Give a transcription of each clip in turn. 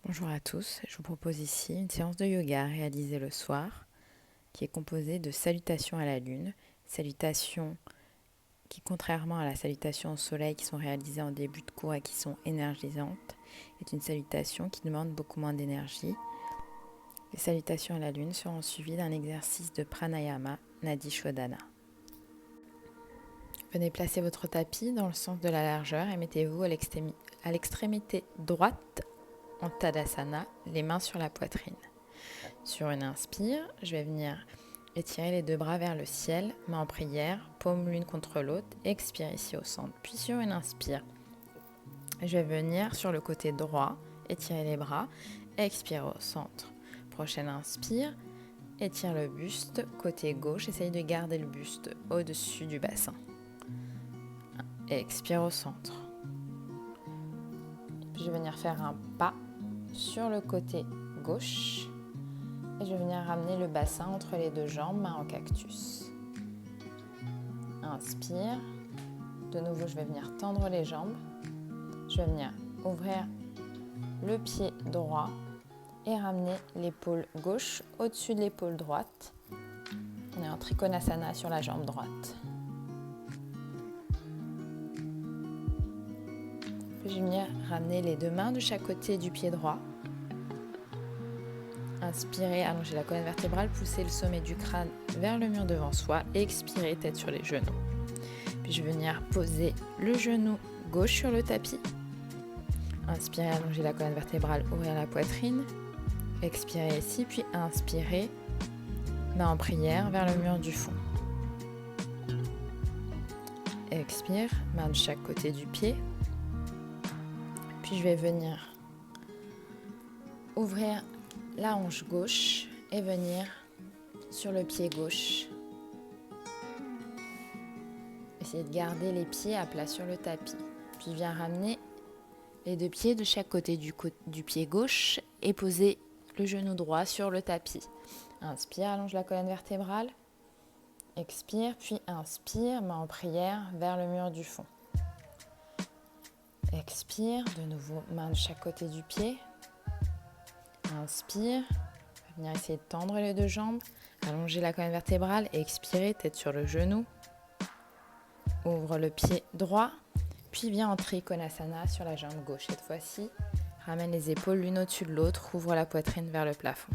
Bonjour à tous, je vous propose ici une séance de yoga réalisée le soir qui est composée de salutations à la lune, salutations qui, contrairement à la salutation au soleil qui sont réalisées en début de cours et qui sont énergisantes, est une salutation qui demande beaucoup moins d'énergie. Les salutations à la lune seront suivies d'un exercice de pranayama Nadi Shodhana. Venez placer votre tapis dans le sens de la largeur et mettez-vous à l'extrémité droite en Tadasana, les mains sur la poitrine. Sur une inspire, je vais venir étirer les deux bras vers le ciel, main en prière, paume l'une contre l'autre, expire ici au centre. Puis sur une inspire, je vais venir sur le côté droit, étirer les bras, expire au centre. Prochaine inspire, étire le buste, côté gauche, essaye de garder le buste au-dessus du bassin. Expire au centre. Puis je vais venir faire un pas sur le côté gauche et je vais venir ramener le bassin entre les deux jambes, main en cactus. Inspire. De nouveau, je vais venir tendre les jambes. Je vais venir ouvrir le pied droit et ramener l'épaule gauche au-dessus de l'épaule droite. On est en Trikonasana sur la jambe droite. Puis je vais venir ramener les deux mains de chaque côté du pied droit. Inspirez, allongez la colonne vertébrale, poussez le sommet du crâne vers le mur devant soi. Expirez, tête sur les genoux. Puis je vais venir poser le genou gauche sur le tapis. Inspirez, allongez la colonne vertébrale, ouvrir la poitrine. Expirez ici, puis inspirez, main en prière vers le mur du fond. Expire, main de chaque côté du pied. Puis je vais venir ouvrir la hanche gauche et venir sur le pied gauche. Essayez de garder les pieds à plat sur le tapis. Puis viens ramener les deux pieds de chaque côté du pied gauche et poser le genou droit sur le tapis. Inspire, allonge la colonne vertébrale. Expire, puis inspire, main en prière vers le mur du fond. Expire, de nouveau, main de chaque côté du pied. Inspire, on va venir essayer de tendre les deux jambes, allonger la colonne vertébrale, expirez, tête sur le genou. Ouvre le pied droit, puis viens en Trikonasana sur la jambe gauche. Cette fois-ci, ramène les épaules l'une au-dessus de l'autre, ouvre la poitrine vers le plafond.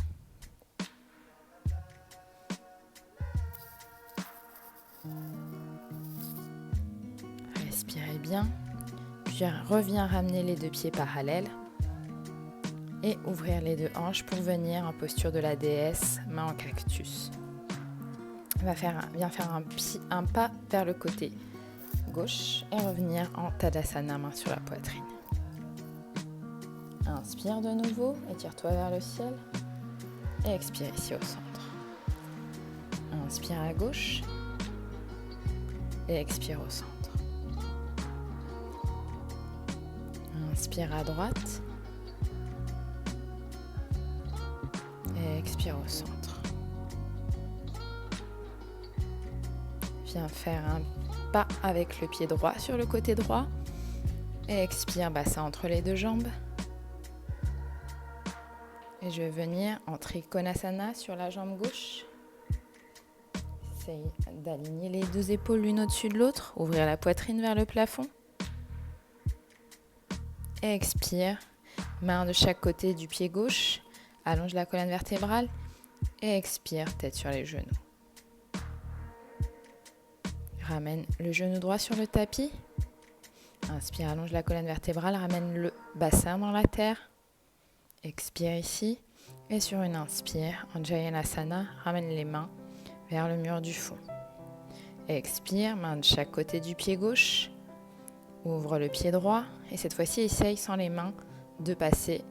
Respirez bien, puis reviens ramener les deux pieds parallèles et ouvrir les deux hanches pour venir en posture de la déesse, main en cactus. Viens faire un pas vers le côté gauche et revenir en Tadasana, main sur la poitrine. Inspire de nouveau, étire-toi vers le ciel et expire ici au centre. Inspire à gauche et expire au centre. Inspire à droite et expire au centre. Viens faire un pas avec le pied droit sur le côté droit et expire, bassin entre les deux jambes. Et je vais venir en Trikonasana sur la jambe gauche. Essaye d'aligner les deux épaules l'une au-dessus de l'autre, ouvrir la poitrine vers le plafond. Et expire, main de chaque côté du pied gauche, allonge la colonne vertébrale et expire, tête sur les genoux. Ramène le genou droit sur le tapis. Inspire, allonge la colonne vertébrale, ramène le bassin dans la terre. Expire ici. Et sur une inspire, en Jayanasana, ramène les mains vers le mur du fond. Expire, main de chaque côté du pied gauche. Ouvre le pied droit. Et cette fois-ci, essaye sans les mains de passer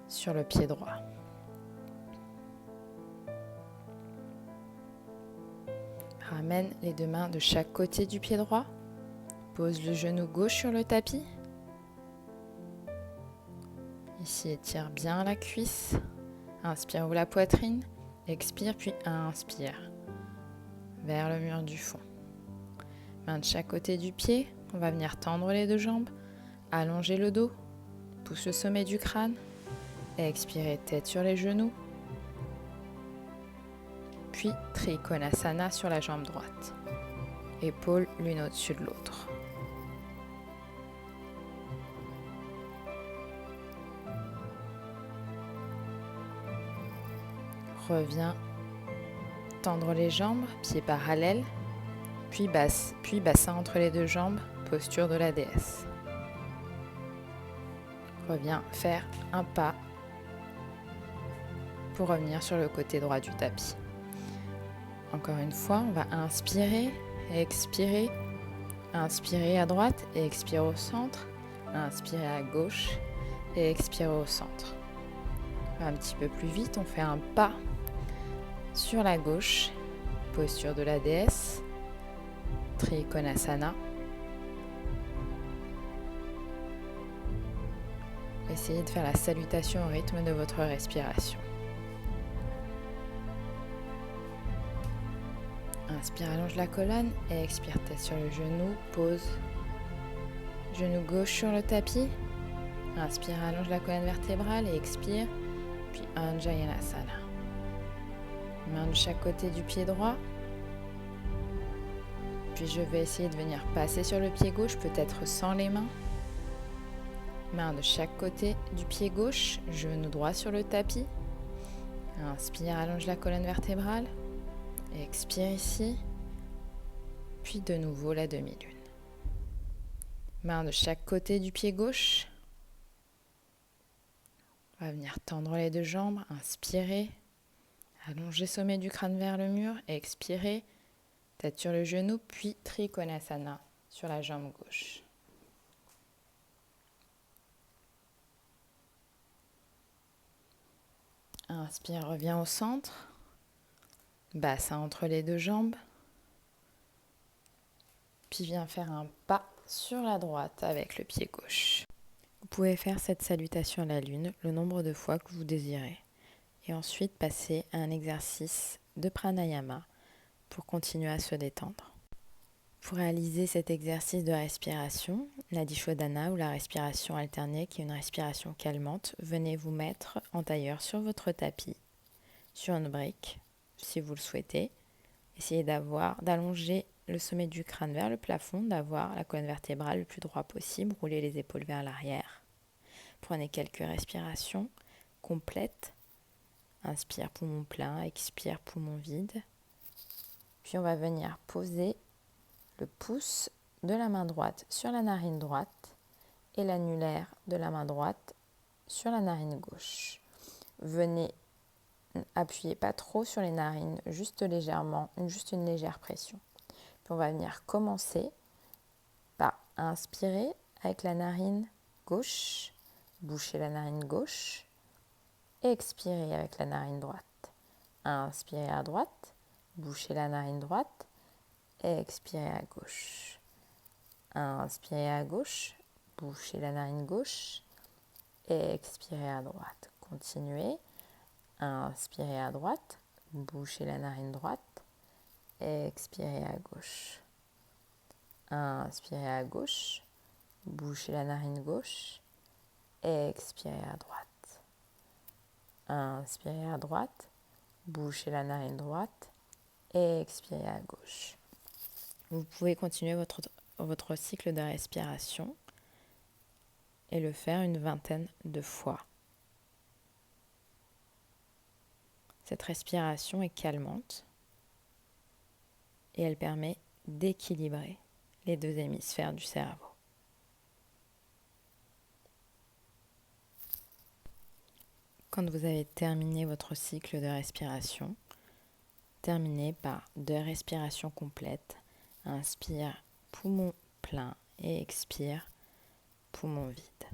sur le pied droit. Ramène les deux mains de chaque côté du pied droit. Pose le genou gauche sur le tapis. Ici, étire bien la cuisse. Inspire, ouvre la poitrine. Expire, puis inspire. Vers le mur du fond. Main de chaque côté du pied. On va venir tendre les deux jambes. Allonger le dos. Pousse le sommet du crâne. Expirez tête sur les genoux. Puis Trikonasana sur la jambe droite. Épaules l'une au-dessus de l'autre. Reviens tendre les jambes, pieds parallèles, puis bassin entre les deux jambes, posture de la déesse. Reviens faire un pas pour revenir sur le côté droit du tapis. Encore une fois, on va inspirer et expirer. Inspirer à droite et expirer au centre. Inspirer à gauche et expirer au centre. Un petit peu plus vite, on fait un pas sur la gauche, posture de la déesse, Trikonasana. Essayez de faire la salutation au rythme de votre respiration. Inspire, allonge la colonne et expire tête sur le genou, pose. Genou gauche sur le tapis. Inspire, allonge la colonne vertébrale et expire, puis Anjayanasana. Main de chaque côté du pied droit. Puis je vais essayer de venir passer sur le pied gauche, peut-être sans les mains. Main de chaque côté du pied gauche, genou droit sur le tapis. Inspire, allonge la colonne vertébrale. Expire ici. Puis de nouveau la demi-lune. Main de chaque côté du pied gauche. On va venir tendre les deux jambes, inspirer. Allonger sommet du crâne vers le mur, expirer. Tête sur le genou, puis Trikonasana sur la jambe gauche. Inspire, reviens au centre. Bassin entre les deux jambes. Puis viens faire un pas sur la droite avec le pied gauche. Vous pouvez faire cette salutation à la lune le nombre de fois que vous désirez. Et ensuite passer à un exercice de pranayama pour continuer à se détendre. Pour réaliser cet exercice de respiration, l'Adishodhana ou la respiration alternée, qui est une respiration calmante, venez vous mettre en tailleur sur votre tapis, sur une brique, si vous le souhaitez. Essayez d'allonger le sommet du crâne vers le plafond, d'avoir la colonne vertébrale le plus droit possible, roulez les épaules vers l'arrière. Prenez quelques respirations complètes. Inspire, poumon plein, expire, poumon vide. Puis on va venir poser le pouce de la main droite sur la narine droite et l'annulaire de la main droite sur la narine gauche. Venez appuyer pas trop sur les narines, juste légèrement, juste une légère pression. Puis on va venir commencer par inspirer avec la narine gauche, boucher la narine gauche. Expirez avec la narine droite. Inspirez à droite, bouchez la narine droite. Expirez à gauche. Inspirez à gauche, bouchez la narine gauche. Expirez à droite. Continuez. Inspirez à droite, bouchez la narine droite. Expirez à gauche. Inspirez à gauche, bouchez la narine gauche. Expirez à droite. Inspirez à droite, bouchez la narine droite et expirez à gauche. Vous pouvez continuer votre cycle de respiration et le faire une vingtaine de fois. Cette respiration est calmante et elle permet d'équilibrer les deux hémisphères du cerveau. Quand vous avez terminé votre cycle de respiration, terminez par 2 respirations complètes. Inspire, poumon plein et expire, poumon vide.